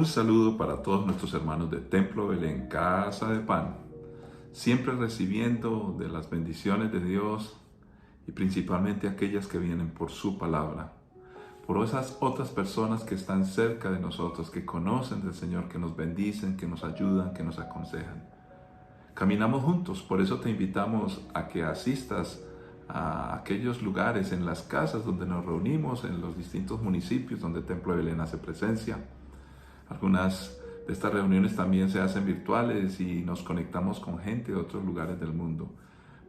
saludo para todos nuestros hermanos de Templo Belén, Casa de Pan, siempre recibiendo de las bendiciones de Dios y principalmente aquellas que vienen por su palabra, por esas otras personas que están cerca de nosotros, que conocen del Señor, que nos bendicen, que nos ayudan, que nos aconsejan. Caminamos juntos, por eso te invitamos a que asistas a aquellos lugares, en las casas donde nos reunimos, en los distintos municipios donde Templo Belén hace presencia. Algunas de estas reuniones también se hacen virtuales y nos conectamos con gente de otros lugares del mundo.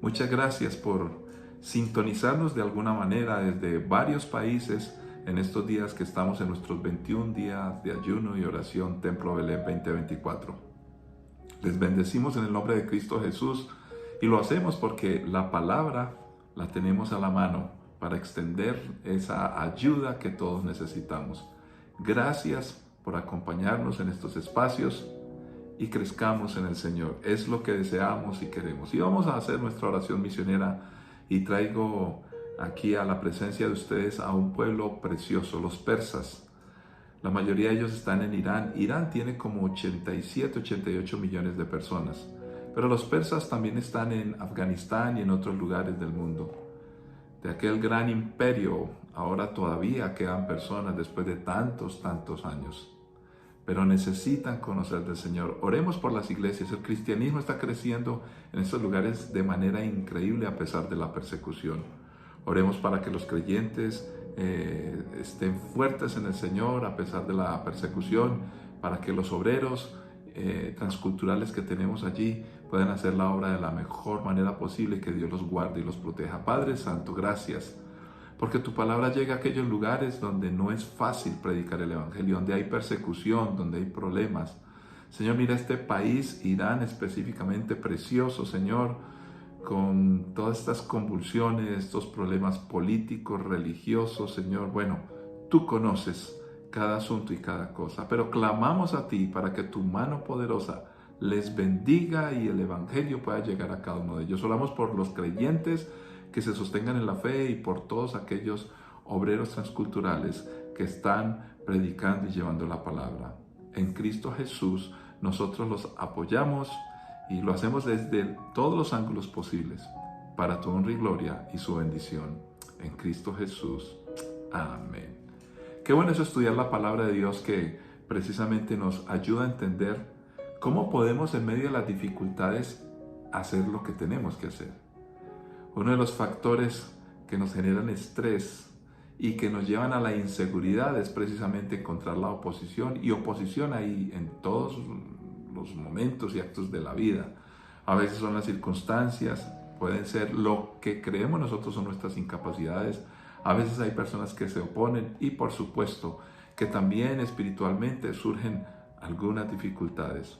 Muchas gracias por sintonizarnos de alguna manera desde varios países en estos días que estamos en nuestros 21 días de ayuno y oración Templo Belén 2024. Les bendecimos en el nombre de Cristo Jesús y lo hacemos porque la palabra la tenemos a la mano para extender esa ayuda que todos necesitamos. Gracias por acompañarnos en estos espacios y crezcamos en el Señor. Es lo que deseamos y queremos. Y vamos a hacer nuestra oración misionera y traigo aquí a la presencia de ustedes a un pueblo precioso, los persas. La mayoría de ellos están en Irán. Irán tiene como 87, 88 millones de personas. Pero los persas también están en Afganistán y en otros lugares del mundo. De aquel gran imperio, ahora todavía quedan personas después de tantos años. Pero necesitan conocer del Señor. Oremos por las iglesias. El cristianismo está creciendo en estos lugares de manera increíble a pesar de la persecución. Oremos para que los creyentes estén fuertes en el Señor a pesar de la persecución, para que los obreros transculturales que tenemos allí puedan hacer la obra de la mejor manera posible, que Dios los guarde y los proteja. Padre Santo, gracias, porque tu palabra llega a aquellos lugares donde no es fácil predicar el Evangelio, donde hay persecución, donde hay problemas. Señor, mira este país, Irán específicamente, precioso, Señor, con todas estas convulsiones, estos problemas políticos, religiosos, Señor. Bueno, tú conoces cada asunto y cada cosa, pero clamamos a ti para que tu mano poderosa les bendiga y el Evangelio pueda llegar a cada uno de ellos. Oramos por los creyentes que se sostengan en la fe y por todos aquellos obreros transculturales que están predicando y llevando la palabra. En Cristo Jesús nosotros los apoyamos y lo hacemos desde todos los ángulos posibles para tu honra y gloria y su bendición. En Cristo Jesús. Amén. Qué bueno es estudiar la palabra de Dios, que precisamente nos ayuda a entender cómo podemos en medio de las dificultades hacer lo que tenemos que hacer. Uno de los factores que nos generan estrés y que nos llevan a la inseguridad es precisamente encontrar la oposición, y oposición hay en todos los momentos y actos de la vida. A veces son las circunstancias, pueden ser lo que creemos nosotros son nuestras incapacidades. A veces hay personas que se oponen y por supuesto que también espiritualmente surgen algunas dificultades.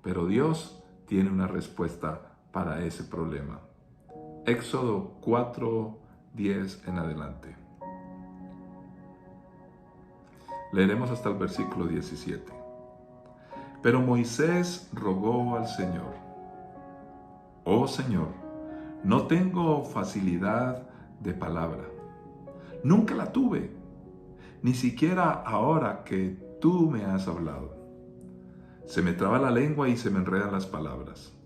Pero Dios tiene una respuesta para ese problema. Éxodo 4:10 en adelante. Leeremos hasta el versículo 17. Pero Moisés rogó al Señor: Oh Señor, no tengo facilidad de palabra. Nunca la tuve, ni siquiera ahora que tú me has hablado. Se me traba la lengua y se me enredan las palabras.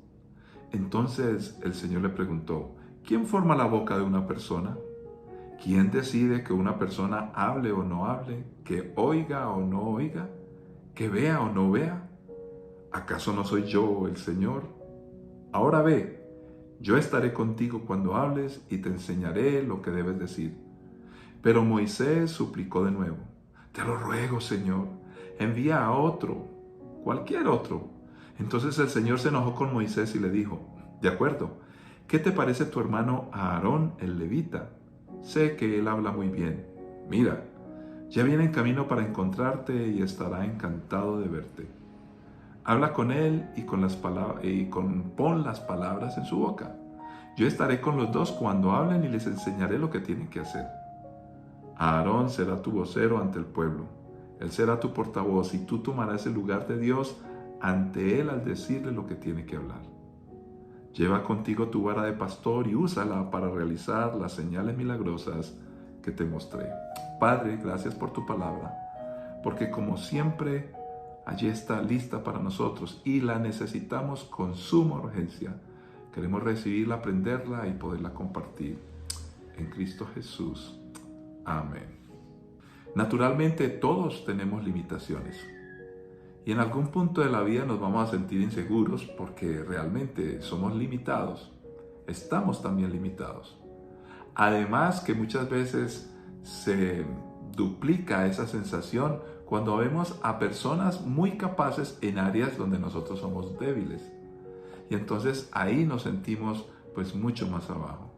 Entonces el Señor le preguntó: ¿Quién forma la boca de una persona? ¿Quién decide que una persona hable o no hable, que oiga o no oiga, que vea o no vea? ¿Acaso no soy yo el Señor? Ahora ve, yo estaré contigo cuando hables y te enseñaré lo que debes decir. Pero Moisés suplicó de nuevo: Te lo ruego, Señor, envía a otro, cualquier otro. Entonces el Señor se enojó con Moisés y le dijo: De acuerdo, ¿qué te parece tu hermano Aarón el levita? Sé que él habla muy bien. Mira, ya viene en camino para encontrarte y estará encantado de verte. Habla con él y pon las palabras en su boca. Yo estaré con los dos cuando hablen y les enseñaré lo que tienen que hacer. Aarón será tu vocero ante el pueblo. Él será tu portavoz y tú tomarás el lugar de Dios ante él al decirle lo que tiene que hablar. Lleva contigo tu vara de pastor y úsala para realizar las señales milagrosas que te mostré. Padre, gracias por tu palabra, porque como siempre allí está lista para nosotros y la necesitamos con suma urgencia. Queremos recibirla, aprenderla y poderla compartir. En Cristo Jesús. Amén. Naturalmente todos tenemos limitaciones. Y en algún punto de la vida nos vamos a sentir inseguros porque realmente somos limitados. Estamos también limitados. Además que muchas veces se duplica esa sensación cuando vemos a personas muy capaces en áreas donde nosotros somos débiles. Y entonces ahí nos sentimos pues mucho más abajo.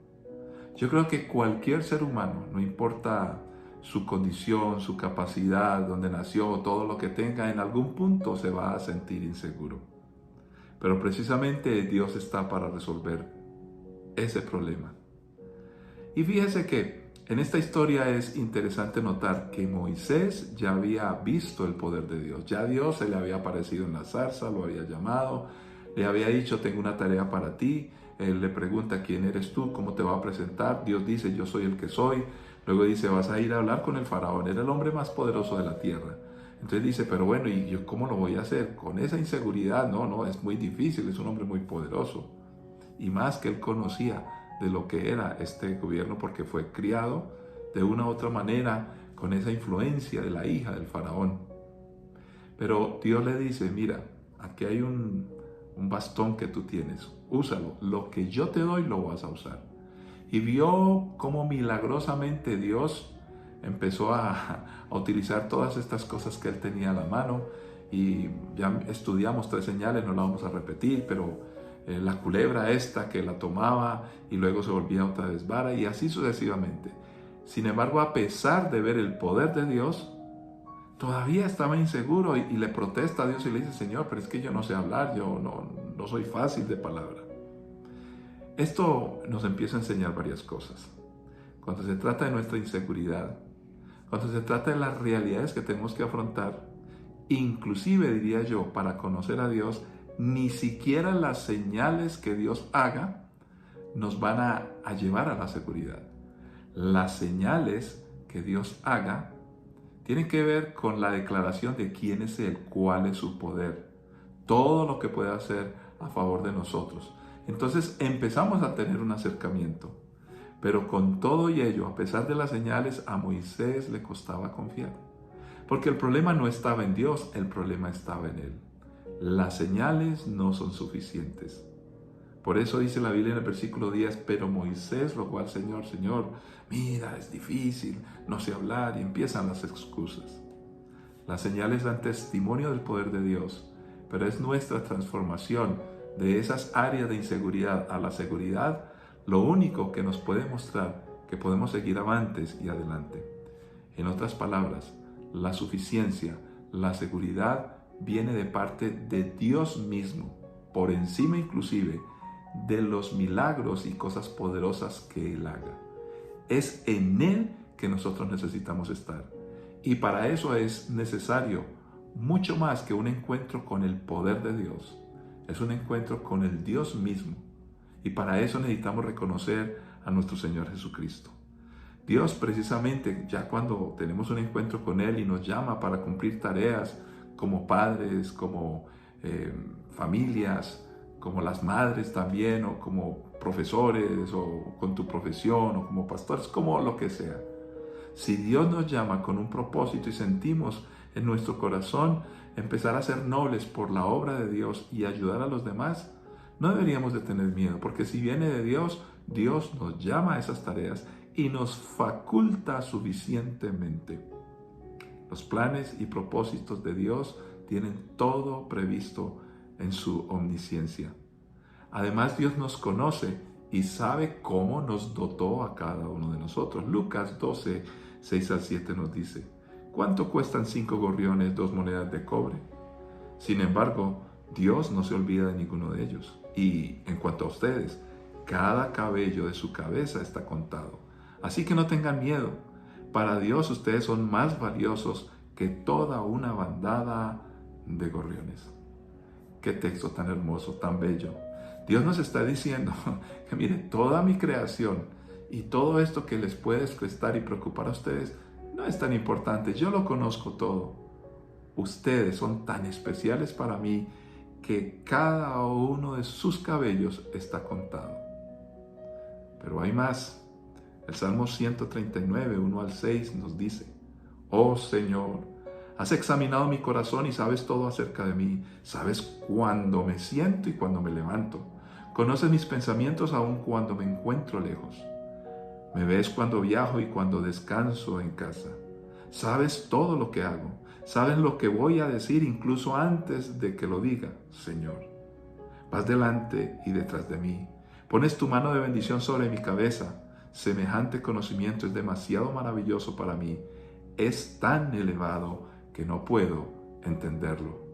Yo creo que cualquier ser humano, no importa su condición, su capacidad, donde nació, todo lo que tenga, en algún punto se va a sentir inseguro. Pero precisamente Dios está para resolver ese problema. Y fíjese que en esta historia es interesante notar que Moisés ya había visto el poder de Dios. Ya Dios se le había aparecido en la zarza, lo había llamado, le había dicho, tengo una tarea para ti. Él le pregunta, ¿quién eres tú? ¿Cómo te va a presentar? Dios dice, yo soy el que soy. Luego dice, vas a ir a hablar con el faraón. Era el hombre más poderoso de la tierra. Entonces dice, pero bueno, ¿y yo cómo lo voy a hacer? Con esa inseguridad, no, es muy difícil, es un hombre muy poderoso. Y más que él conocía de lo que era este gobierno porque fue criado de una u otra manera con esa influencia de la hija del faraón. Pero Dios le dice, mira, aquí hay un bastón que tú tienes, úsalo, lo que yo te doy lo vas a usar. Y vio cómo milagrosamente Dios empezó a utilizar todas estas cosas que él tenía a la mano, y ya estudiamos 3 señales, no la vamos a repetir, pero la culebra esta que la tomaba y luego se volvía otra vez vara, y así sucesivamente. Sin embargo, a pesar de ver el poder de Dios, todavía estaba inseguro y le protesta a Dios y le dice, Señor, pero es que yo no sé hablar, yo no soy fácil de palabra. Esto nos empieza a enseñar varias cosas. Cuando se trata de nuestra inseguridad, cuando se trata de las realidades que tenemos que afrontar, inclusive diría yo, para conocer a Dios, ni siquiera las señales que Dios haga nos van a llevar a la seguridad. Las señales que Dios haga tienen que ver con la declaración de quién es Él, cuál es su poder, todo lo que puede hacer a favor de nosotros. Entonces empezamos a tener un acercamiento, pero con todo y ello, a pesar de las señales, a Moisés le costaba confiar, porque el problema no estaba en Dios, el problema estaba en él. Las señales no son suficientes. Por eso dice la Biblia en el versículo 10, pero Moisés rogó al Señor, Señor, mira, es difícil, no sé hablar, y empiezan las excusas. Las señales dan testimonio del poder de Dios, pero es nuestra transformación de esas áreas de inseguridad a la seguridad lo único que nos puede mostrar que podemos seguir avantes y adelante. En otras palabras, la suficiencia, la seguridad viene de parte de Dios mismo, por encima inclusive de los milagros y cosas poderosas que Él haga. Es en Él que nosotros necesitamos estar. Y para eso es necesario mucho más que un encuentro con el poder de Dios. Es un encuentro con el Dios mismo. Y para eso necesitamos reconocer a nuestro Señor Jesucristo. Dios precisamente, ya cuando tenemos un encuentro con Él y nos llama para cumplir tareas como padres, como familias, como las madres también, o como profesores, o con tu profesión, o como pastores, como lo que sea. Si Dios nos llama con un propósito y sentimos en nuestro corazón empezar a ser nobles por la obra de Dios y ayudar a los demás, no deberíamos de tener miedo, porque si viene de Dios, Dios nos llama a esas tareas y nos faculta suficientemente. Los planes y propósitos de Dios tienen todo previsto en su omnisciencia. Además, Dios nos conoce y sabe cómo nos dotó a cada uno de nosotros. Lucas 12, 6 al 7 nos dice, ¿cuánto cuestan 5 gorriones, 2 monedas de cobre? Sin embargo, Dios no se olvida de ninguno de ellos. Y en cuanto a ustedes, cada cabello de su cabeza está contado. Así que no tengan miedo. Para Dios ustedes son más valiosos que toda una bandada de gorriones. Qué texto tan hermoso, tan bello. Dios nos está diciendo que mire, toda mi creación y todo esto que les puede prestar y preocupar a ustedes no es tan importante. Yo lo conozco todo. Ustedes son tan especiales para mí que cada uno de sus cabellos está contado. Pero hay más. El Salmo 139, 1 al 6 nos dice: Oh Señor, has examinado mi corazón y sabes todo acerca de mí. Sabes cuándo me siento y cuándo me levanto. Conoces mis pensamientos aun cuando me encuentro lejos. Me ves cuando viajo y cuando descanso en casa. Sabes todo lo que hago. Sabes lo que voy a decir incluso antes de que lo diga, Señor. Vas delante y detrás de mí. Pones tu mano de bendición sobre mi cabeza. Semejante conocimiento es demasiado maravilloso para mí. Es tan elevado que no puedo entenderlo.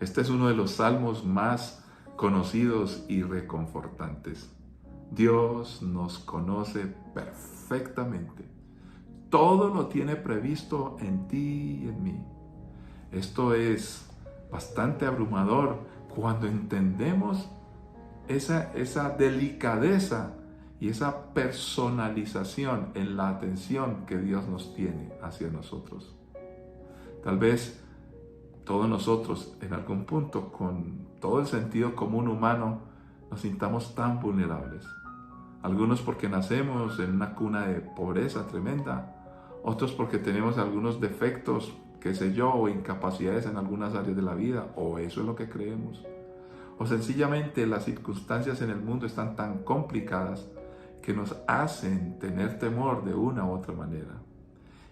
Este es uno de los salmos más conocidos y reconfortantes. Dios nos conoce perfectamente. Todo lo tiene previsto en ti y en mí. Esto es bastante abrumador cuando entendemos esa delicadeza y esa personalización en la atención que Dios nos tiene hacia nosotros. Tal vez todos nosotros en algún punto, con todo el sentido común humano, nos sintamos tan vulnerables. Algunos porque nacemos en una cuna de pobreza tremenda, otros porque tenemos algunos defectos, qué sé yo, o incapacidades en algunas áreas de la vida, o eso es lo que creemos. O sencillamente las circunstancias en el mundo están tan complicadas que nos hacen tener temor de una u otra manera.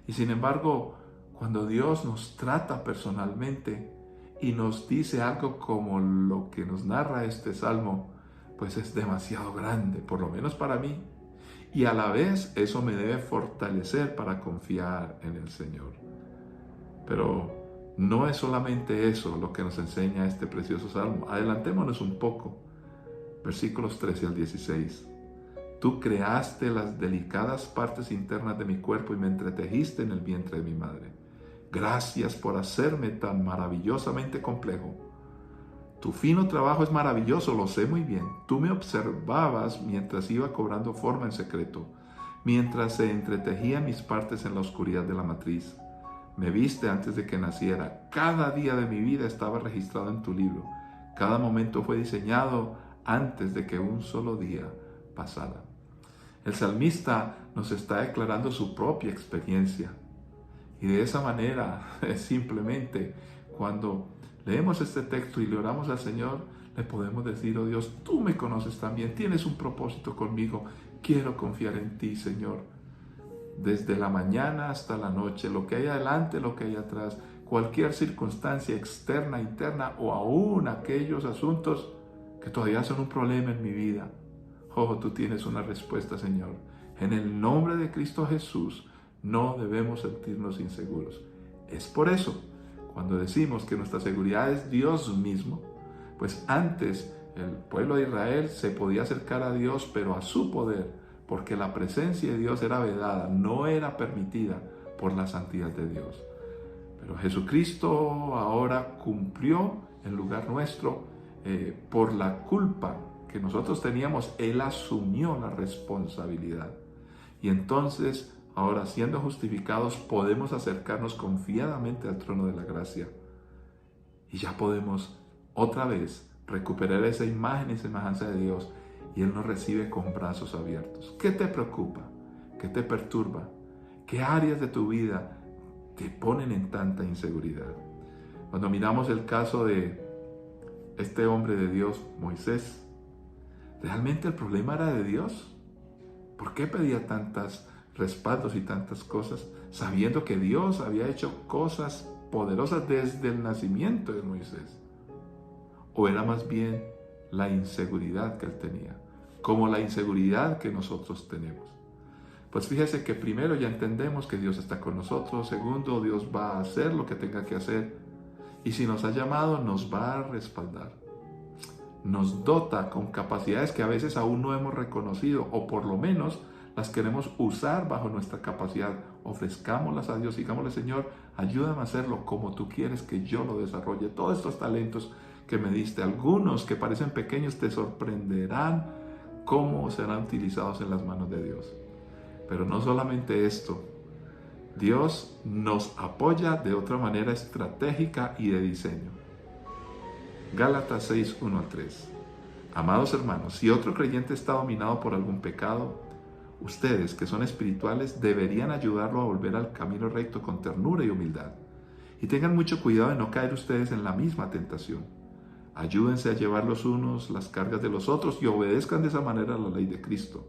Y sin embargo, cuando Dios nos trata personalmente y nos dice algo como lo que nos narra este salmo, pues es demasiado grande, por lo menos para mí. Y a la vez eso me debe fortalecer para confiar en el Señor. Pero no es solamente eso lo que nos enseña este precioso salmo. Adelantémonos un poco. Versículos 13 al 16. Tú creaste las delicadas partes internas de mi cuerpo y me entretejiste en el vientre de mi madre. Gracias por hacerme tan maravillosamente complejo. Tu fino trabajo es maravilloso, lo sé muy bien. Tú me observabas mientras iba cobrando forma en secreto, mientras se entretejían mis partes en la oscuridad de la matriz. Me viste antes de que naciera. Cada día de mi vida estaba registrado en tu libro. Cada momento fue diseñado antes de que un solo día pasara. El salmista nos está declarando su propia experiencia. Y de esa manera, simplemente, cuando leemos este texto y le oramos al Señor, le podemos decir: oh Dios, tú me conoces también, tienes un propósito conmigo, quiero confiar en ti, Señor. Desde la mañana hasta la noche, lo que hay adelante, lo que hay atrás, cualquier circunstancia externa, interna o aún aquellos asuntos que todavía son un problema en mi vida. Oh, tú tienes una respuesta, Señor. En el nombre de Cristo Jesús, no debemos sentirnos inseguros. Es por eso, cuando decimos que nuestra seguridad es Dios mismo, pues antes el pueblo de Israel se podía acercar a Dios, pero a su poder, porque la presencia de Dios era vedada, no era permitida por la santidad de Dios. Pero Jesucristo ahora cumplió en lugar nuestro por la culpa que nosotros teníamos. Él asumió la responsabilidad. Y entonces, ahora siendo justificados, podemos acercarnos confiadamente al trono de la gracia. Y ya podemos otra vez recuperar esa imagen y semejanza de Dios. Y Él nos recibe con brazos abiertos. ¿Qué te preocupa? ¿Qué te perturba? ¿Qué áreas de tu vida te ponen en tanta inseguridad? Cuando miramos el caso de este hombre de Dios, Moisés, ¿realmente el problema era de Dios? ¿Por qué pedía tantos respaldos y tantas cosas, sabiendo que Dios había hecho cosas poderosas desde el nacimiento de Moisés? ¿O era más bien la inseguridad que él tenía, como la inseguridad que nosotros tenemos? Pues fíjese que primero ya entendemos que Dios está con nosotros. Segundo, Dios va a hacer lo que tenga que hacer. Y si nos ha llamado, nos va a respaldar. Nos dota con capacidades que a veces aún no hemos reconocido, o por lo menos las queremos usar bajo nuestra capacidad. Ofrezcámoslas a Dios, digámosle: Señor, ayúdame a hacerlo como tú quieres que yo lo desarrolle. Todos estos talentos que me diste, algunos que parecen pequeños, te sorprenderán cómo serán utilizados en las manos de Dios. Pero no solamente esto, Dios nos apoya de otra manera estratégica y de diseño. Gálatas 6, 1 al 3. Amados hermanos, si otro creyente está dominado por algún pecado, ustedes que son espirituales deberían ayudarlo a volver al camino recto con ternura y humildad. Y tengan mucho cuidado de no caer ustedes en la misma tentación. Ayúdense a llevar los unos las cargas de los otros y obedezcan de esa manera la ley de Cristo.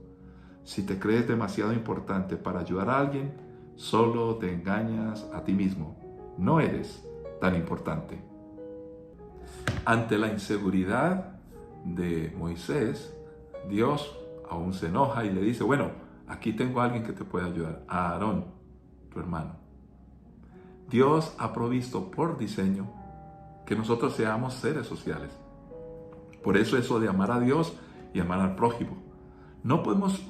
Si te crees demasiado importante para ayudar a alguien, solo te engañas a ti mismo. No eres tan importante. Ante la inseguridad de Moisés, Dios aún se enoja y le dice, bueno, aquí tengo a alguien que te puede ayudar, a Aarón, tu hermano. Dios ha provisto por diseño que nosotros seamos seres sociales. Por eso de amar a Dios y amar al prójimo. No podemos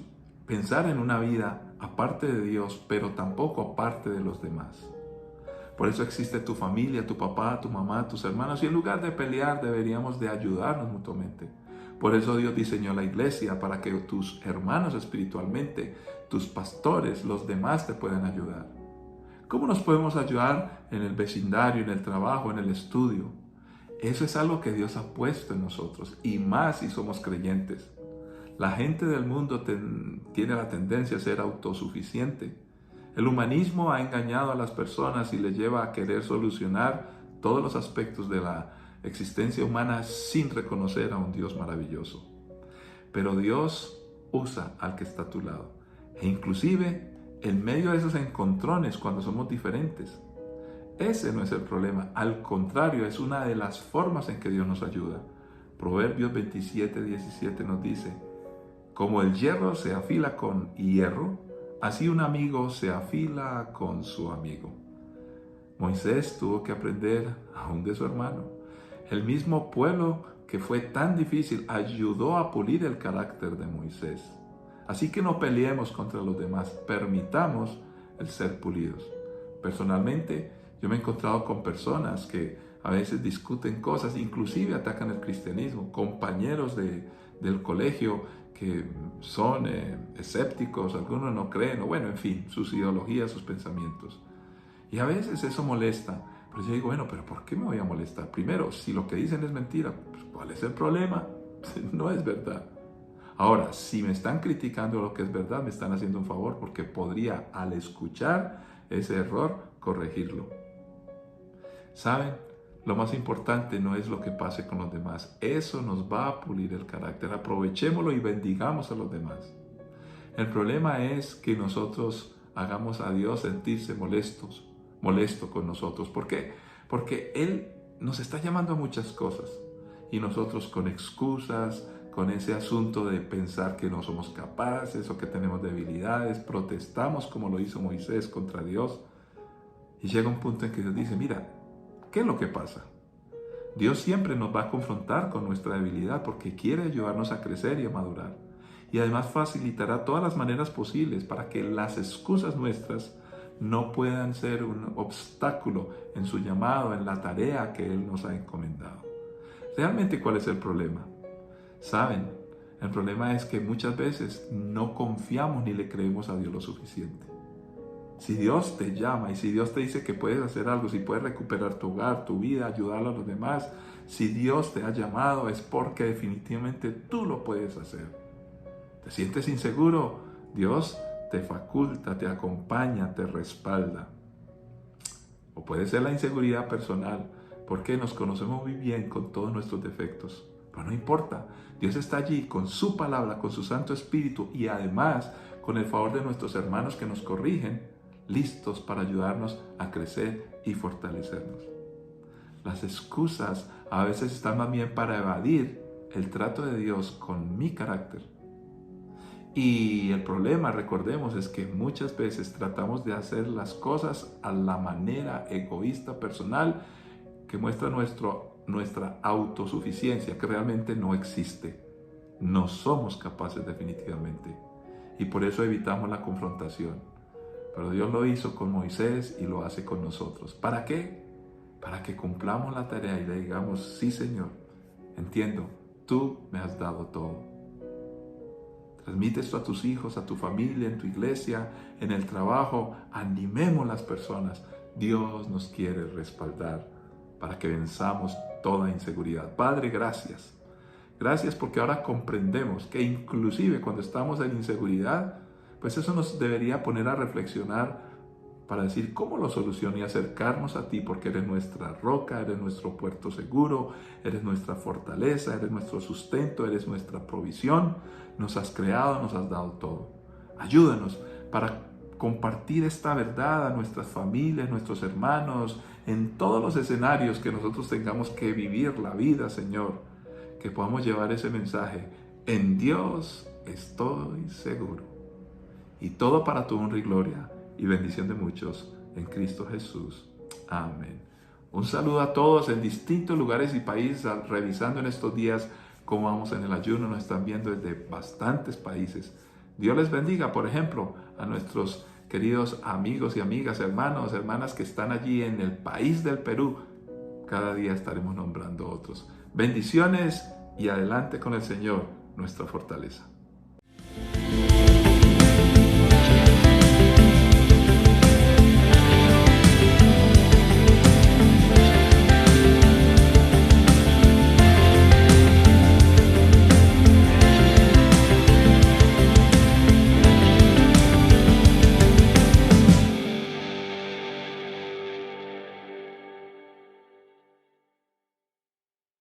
pensar en una vida aparte de Dios, pero tampoco aparte de los demás. Por eso existe tu familia, tu papá, tu mamá, tus hermanos, y en lugar de pelear deberíamos de ayudarnos mutuamente. Por eso Dios diseñó la iglesia, para que tus hermanos espiritualmente, tus pastores, los demás te puedan ayudar. ¿Cómo nos podemos ayudar en el vecindario, en el trabajo, en el estudio? Eso es algo que Dios ha puesto en nosotros, y más si somos creyentes. La gente del mundo tiene la tendencia a ser autosuficiente. El humanismo ha engañado a las personas y les lleva a querer solucionar todos los aspectos de la existencia humana sin reconocer a un Dios maravilloso. Pero Dios usa al que está a tu lado. E inclusive en medio de esos encontrones cuando somos diferentes. Ese no es el problema. Al contrario, es una de las formas en que Dios nos ayuda. Proverbios 27, 17 nos dice, como el hierro se afila con hierro, así un amigo se afila con su amigo. Moisés tuvo que aprender aún de su hermano. El mismo pueblo que fue tan difícil ayudó a pulir el carácter de Moisés. Así que no peleemos contra los demás, permitamos el ser pulidos. Personalmente, yo me he encontrado con personas que a veces discuten cosas, inclusive atacan el cristianismo, compañeros del colegio que son escépticos, algunos no creen, o bueno, en fin, sus ideologías, sus pensamientos. Y a veces eso molesta, pero yo digo, bueno, pero ¿por qué me voy a molestar? Primero, si lo que dicen es mentira, pues, ¿cuál es el problema? No es verdad. Ahora, si me están criticando lo que es verdad, me están haciendo un favor, porque podría, al escuchar ese error, corregirlo. ¿Saben? Lo más importante no es lo que pase con los demás. Eso nos va a pulir el carácter. Aprovechémoslo y bendigamos a los demás. El problema es que nosotros hagamos a Dios sentirse molesto con nosotros. ¿Por qué? Porque Él nos está llamando a muchas cosas. Y nosotros con excusas, con ese asunto de pensar que no somos capaces o que tenemos debilidades, protestamos como lo hizo Moisés contra Dios. Y llega un punto en que Dios dice, mira, ¿qué es lo que pasa? Dios siempre nos va a confrontar con nuestra debilidad porque quiere ayudarnos a crecer y a madurar. Y además facilitará todas las maneras posibles para que las excusas nuestras no puedan ser un obstáculo en su llamado, en la tarea que Él nos ha encomendado. ¿Realmente cuál es el problema? ¿Saben? El problema es que muchas veces no confiamos ni le creemos a Dios lo suficiente. Si Dios te llama y si Dios te dice que puedes hacer algo, si puedes recuperar tu hogar, tu vida, ayudar a los demás, si Dios te ha llamado es porque definitivamente tú lo puedes hacer. ¿Te sientes inseguro? Dios te faculta, te acompaña, te respalda. O puede ser la inseguridad personal, porque nos conocemos muy bien con todos nuestros defectos. Pero no importa, Dios está allí con su palabra, con su Santo Espíritu y además con el favor de nuestros hermanos que nos corrigen, listos para ayudarnos a crecer y fortalecernos. Las excusas a veces están más bien para evadir el trato de Dios con mi carácter. Y el problema, recordemos, es que muchas veces tratamos de hacer las cosas a la manera egoísta, personal, que muestra nuestra autosuficiencia, que realmente no existe. No somos capaces definitivamente. Y por eso evitamos la confrontación. Pero Dios lo hizo con Moisés y lo hace con nosotros. ¿Para qué? Para que cumplamos la tarea y le digamos, sí Señor, entiendo, tú me has dado todo. Transmite esto a tus hijos, a tu familia, en tu iglesia, en el trabajo. Animemos a las personas. Dios nos quiere respaldar para que venzamos toda inseguridad. Padre, gracias. Gracias porque ahora comprendemos que inclusive cuando estamos en inseguridad, pues eso nos debería poner a reflexionar para decir cómo lo soluciono y acercarnos a ti, porque eres nuestra roca, eres nuestro puerto seguro, eres nuestra fortaleza, eres nuestro sustento, eres nuestra provisión. Nos has creado, nos has dado todo. Ayúdanos para compartir esta verdad a nuestras familias, nuestros hermanos, en todos los escenarios que nosotros tengamos que vivir la vida, Señor. Que podamos llevar ese mensaje. En Dios estoy seguro. Y todo para tu honra y gloria y bendición de muchos en Cristo Jesús. Amén. Un saludo a todos en distintos lugares y países, revisando en estos días cómo vamos en el ayuno. Nos están viendo desde bastantes países. Dios les bendiga, por ejemplo, a nuestros queridos amigos y amigas, hermanos, hermanas que están allí en el país del Perú. Cada día estaremos nombrando otros. Bendiciones y adelante con el Señor, nuestra fortaleza.